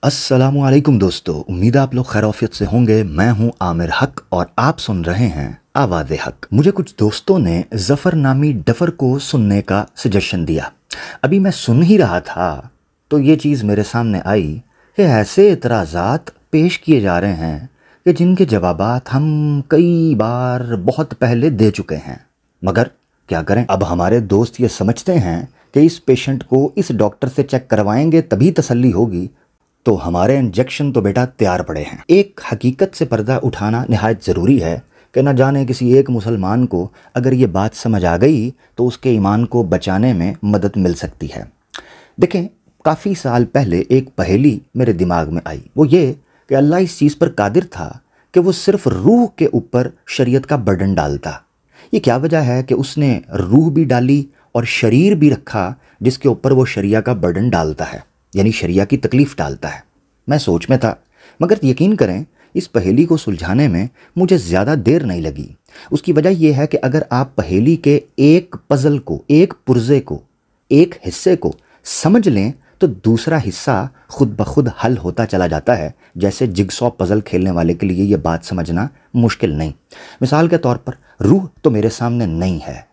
अस्सलामुअलैकुम दोस्तों, उम्मीद आप लोग खैरियत से होंगे। मैं हूं आमिर हक और आप सुन रहे हैं आवाज़ हक। मुझे कुछ दोस्तों ने ज़फ़रनामी डफ़र को सुनने का सजेशन दिया। अभी मैं सुन ही रहा था तो ये चीज़ मेरे सामने आई कि ऐसे इतराज़ात पेश किए जा रहे हैं कि जिनके जवाबात हम कई बार बहुत पहले दे चुके हैं, मगर क्या करें। अब हमारे दोस्त ये समझते हैं कि इस पेशेंट को इस डॉक्टर से चेक करवाएंगे तभी तसल्ली होगी, तो हमारे इंजेक्शन तो बेटा तैयार पड़े हैं। एक हकीकत से पर्दा उठाना निहायत ज़रूरी है कि न जाने किसी एक मुसलमान को अगर ये बात समझ आ गई तो उसके ईमान को बचाने में मदद मिल सकती है। देखें, काफ़ी साल पहले एक पहेली मेरे दिमाग में आई। वो ये कि अल्लाह इस चीज़ पर कादिर था कि वो सिर्फ रूह के ऊपर शरीयत का बर्डन डालता। ये क्या वजह है कि उसने रूह भी डाली और शरीर भी रखा जिसके ऊपर वो शरिया का बर्डन डालता है, यानी शरिया की तकलीफ़ डालता है। मैं सोच में था, मगर यकीन करें इस पहेली को सुलझाने में मुझे ज़्यादा देर नहीं लगी। उसकी वजह यह है कि अगर आप पहेली के एक पज़ल को, एक पुर्जे को, एक हिस्से को समझ लें तो दूसरा हिस्सा खुद ब खुद हल होता चला जाता है। जैसे जिगसॉ पज़ल खेलने वाले के लिए ये बात समझना मुश्किल नहीं। मिसाल के तौर पर रूह तो मेरे सामने नहीं है,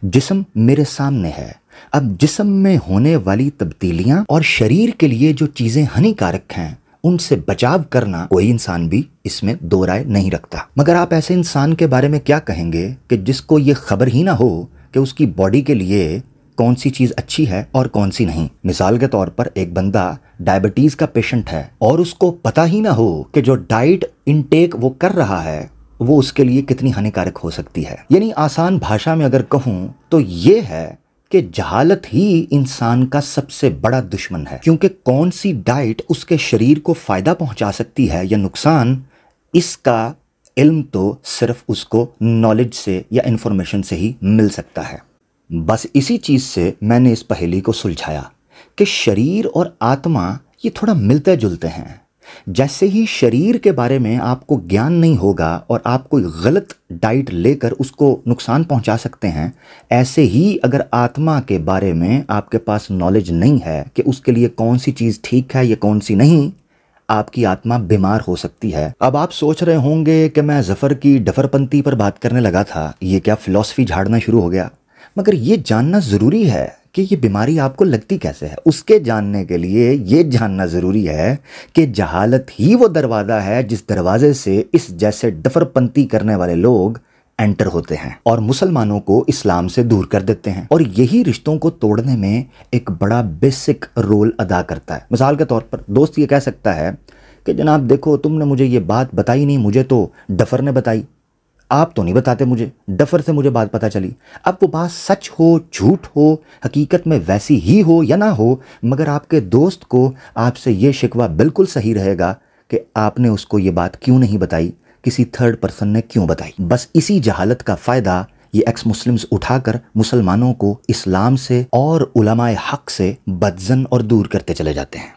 जिस्म मेरे सामने है। अब जिस्म में होने वाली तब्दीलियां और शरीर के लिए जो चीज़ें हानिकारक हैं उनसे बचाव करना कोई इंसान भी इसमें दो राय नहीं रखता। मगर आप ऐसे इंसान के बारे में क्या कहेंगे कि जिसको ये खबर ही ना हो कि उसकी बॉडी के लिए कौन सी चीज़ अच्छी है और कौन सी नहीं। मिसाल के तौर पर एक बंदा डायबिटीज़ का पेशेंट है और उसको पता ही ना हो कि जो डाइट इनटेक वो कर रहा है वो उसके लिए कितनी हानिकारक हो सकती है। यानी आसान भाषा में अगर कहूँ तो ये है कि जहालत ही इंसान का सबसे बड़ा दुश्मन है, क्योंकि कौन सी डाइट उसके शरीर को फ़ायदा पहुंचा सकती है या नुकसान, इसका इल्म तो सिर्फ उसको नॉलेज से या इन्फॉर्मेशन से ही मिल सकता है। बस इसी चीज़ से मैंने इस पहेली को सुलझाया कि शरीर और आत्मा ये थोड़ा मिलते जुलते हैं। जैसे ही शरीर के बारे में आपको ज्ञान नहीं होगा और आप कोई गलत डाइट लेकर उसको नुकसान पहुंचा सकते हैं, ऐसे ही अगर आत्मा के बारे में आपके पास नॉलेज नहीं है कि उसके लिए कौन सी चीज़ ठीक है या कौन सी नहीं, आपकी आत्मा बीमार हो सकती है। अब आप सोच रहे होंगे कि मैं ज़फ़र की डफरपंती पर बात करने लगा था, ये क्या फ़िलॉसफ़ी झाड़ना शुरू हो गया। मगर ये जानना ज़रूरी है कि ये बीमारी आपको लगती कैसे है। उसके जानने के लिए ये जानना ज़रूरी है कि जहालत ही वो दरवाज़ा है जिस दरवाजे से इस जैसे डफरपंती करने वाले लोग एंटर होते हैं और मुसलमानों को इस्लाम से दूर कर देते हैं, और यही रिश्तों को तोड़ने में एक बड़ा बेसिक रोल अदा करता है। मिसाल के तौर पर दोस्त ये कह सकता है कि जनाब देखो, तुमने मुझे ये बात बताई नहीं, मुझे तो डफ़र ने बताई, आप तो नहीं बताते मुझे, डफ़र से मुझे बात पता चली। अब वो बात सच हो झूठ हो, हकीकत में वैसी ही हो या ना हो, मगर आपके दोस्त को आपसे ये शिकवा बिल्कुल सही रहेगा कि आपने उसको ये बात क्यों नहीं बताई, किसी थर्ड पर्सन ने क्यों बताई। बस इसी जहालत का फ़ायदा ये एक्स मुस्लिम्स उठाकर मुसलमानों को इस्लाम से और उलमाए हक से बदज़न और दूर करते चले जाते हैं।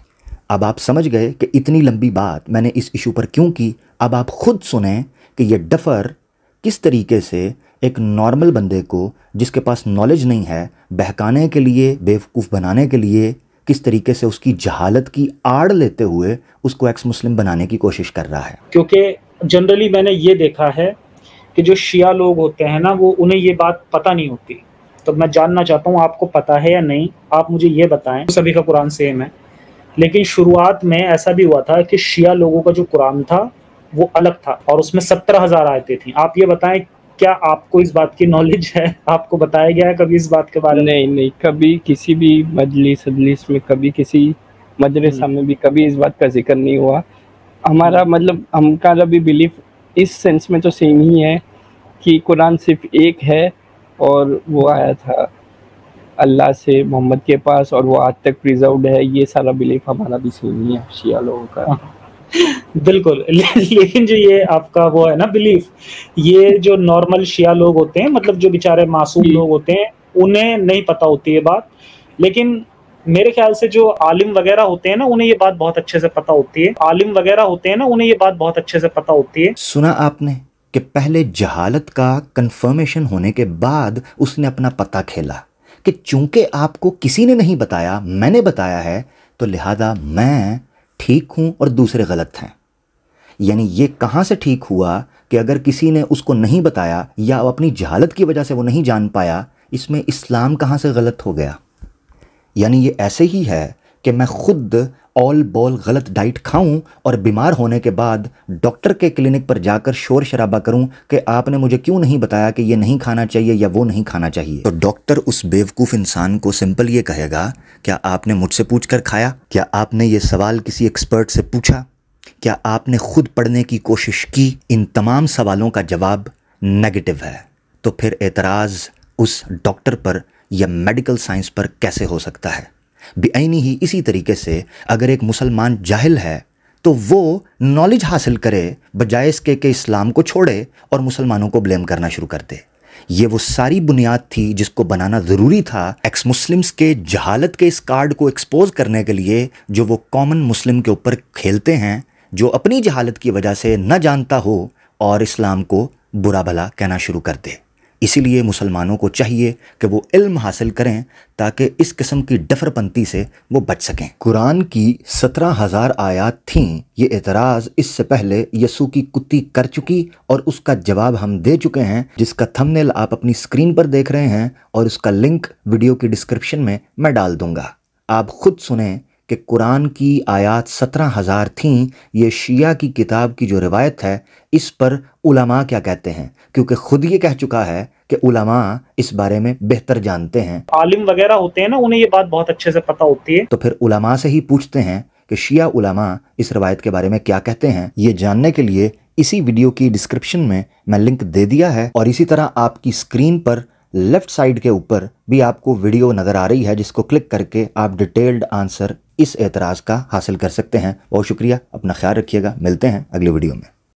अब आप समझ गए कि इतनी लंबी बात मैंने इस इशू पर क्यों की। अब आप खुद सुने कि ये डफ़र किस तरीके से एक नॉर्मल बंदे को जिसके पास नॉलेज नहीं है बहकाने के लिए, बेवकूफ़ बनाने के लिए, किस तरीके से उसकी जहालत की आड़ लेते हुए उसको एक्स मुस्लिम बनाने की कोशिश कर रहा है। क्योंकि जनरली मैंने ये देखा है कि जो शिया लोग होते हैं ना, वो उन्हें ये बात पता नहीं होती। तो मैं जानना चाहता हूँ आपको पता है या नहीं, आप मुझे ये बताएं। सभी का कुरान सेम है, लेकिन शुरुआत में ऐसा भी हुआ था कि शिया लोगों का जो कुरान था वो अलग था और उसमें 17,000 आयतें थी। आप ये बताएं, क्या आपको इस बात की नॉलेज है? आपको बताया गया है कभी इस बात के बारे में? नहीं, कभी किसी भी मजलिस में, कभी किसी मदरसा में भी कभी इस बात का जिक्र नहीं हुआ। हमारा मतलब हमारा भी बिलीफ इस सेंस में तो सेम ही है कि कुरान सिर्फ एक है और वो आया था अल्लाह से मोहम्मद के पास और वो आज तक प्रिजर्व्ड है। ये सारा बिलीफ हमारा भी सेम ही है शिया लोगों का। बिल्कुल। लेकिन जो ये आपका वो है ना बिलीफ, ये जो नॉर्मल शिया लोग होते हैं, मतलब जो बेचारे मासूम लोग होते हैं, उन्हें नहीं पता होती है बात। लेकिन मेरे ख्याल से जो आलिम वगैरह होते हैं ना, उन्हें ये बात बहुत अच्छे से पता होती है। आलिम वगैरह होते हैं ना, उन्हें ये बात बहुत अच्छे से पता होती है। सुना आपने कि पहले जहालत का कंफर्मेशन होने के बाद उसने अपना पता खेला कि चूंकि आपको किसी ने नहीं बताया, मैंने बताया है, तो लिहाजा मैं ठीक हूं और दूसरे गलत हैं। यानी ये कहां से ठीक हुआ कि अगर किसी ने उसको नहीं बताया या अपनी जहालत की वजह से वो नहीं जान पाया, इसमें इस्लाम कहां से गलत हो गया? यानी ये ऐसे ही है कि मैं खुद ऑल बॉल गलत डाइट खाऊं और बीमार होने के बाद डॉक्टर के क्लिनिक पर जाकर शोर शराबा करूं कि आपने मुझे क्यों नहीं बताया कि ये नहीं खाना चाहिए या वो नहीं खाना चाहिए। तो डॉक्टर उस बेवकूफ़ इंसान को सिंपल ये कहेगा, क्या आपने मुझसे पूछ कर खाया? क्या आपने ये सवाल किसी एक्सपर्ट से पूछा? क्या आपने खुद पढ़ने की कोशिश की? इन तमाम सवालों का जवाब नेगेटिव है। तो फिर एतराज़ उस डॉक्टर पर या मेडिकल साइंस पर कैसे हो सकता है? बेआईनी ही इसी तरीके से अगर एक मुसलमान जाहिल है तो वो नॉलेज हासिल करे बजाय इसके कि इस्लाम को छोड़े और मुसलमानों को ब्लेम करना शुरू कर दे। ये वो सारी बुनियाद थी जिसको बनाना ज़रूरी था एक्स मुस्लिम्स के जहालत के इस कार्ड को एक्सपोज करने के लिए, जो वो कॉमन मुस्लिम के ऊपर खेलते हैं, जो अपनी जहालत की वजह से न जानता हो और इस्लाम को बुरा भला कहना शुरू कर दे। इसीलिए मुसलमानों को चाहिए कि वो इल्म हासिल करें ताकि इस किस्म की डफरपंती से वो बच सकें। कुरान की 17,000 आयत थीं। ये एतराज़ इससे पहले यसू की कुत्ती कर चुकी और उसका जवाब हम दे चुके हैं, जिसका थंबनेल आप अपनी स्क्रीन पर देख रहे हैं और उसका लिंक वीडियो की डिस्क्रिप्शन में मैं डाल दूंगा। आप खुद सुने कि कुरान की आयत 17,000 थीं। ये शिया की किताब की जो रिवायत है, इस पर उलमा क्या कहते हैं, क्योंकि खुद ये कह चुका है कि उलमा इस बारे में बेहतर जानते हैं। आलिम वगैरह होते हैं ना, उन्हें ये बात बहुत अच्छे से पता होती है। तो फिर उलमा से ही पूछते हैं कि शिया उलमा इस रिवायत के बारे में क्या कहते हैं। ये जानने के लिए इसी वीडियो की डिस्क्रिप्शन में मैं लिंक दे दिया है और इसी तरह आपकी स्क्रीन पर लेफ्ट साइड के ऊपर भी आपको वीडियो नज़र आ रही है, जिसको क्लिक करके आप डिटेल्ड आंसर इस एतराज़ का हासिल कर सकते हैं। बहुत शुक्रिया, अपना ख्याल रखिएगा, मिलते हैं अगले वीडियो में।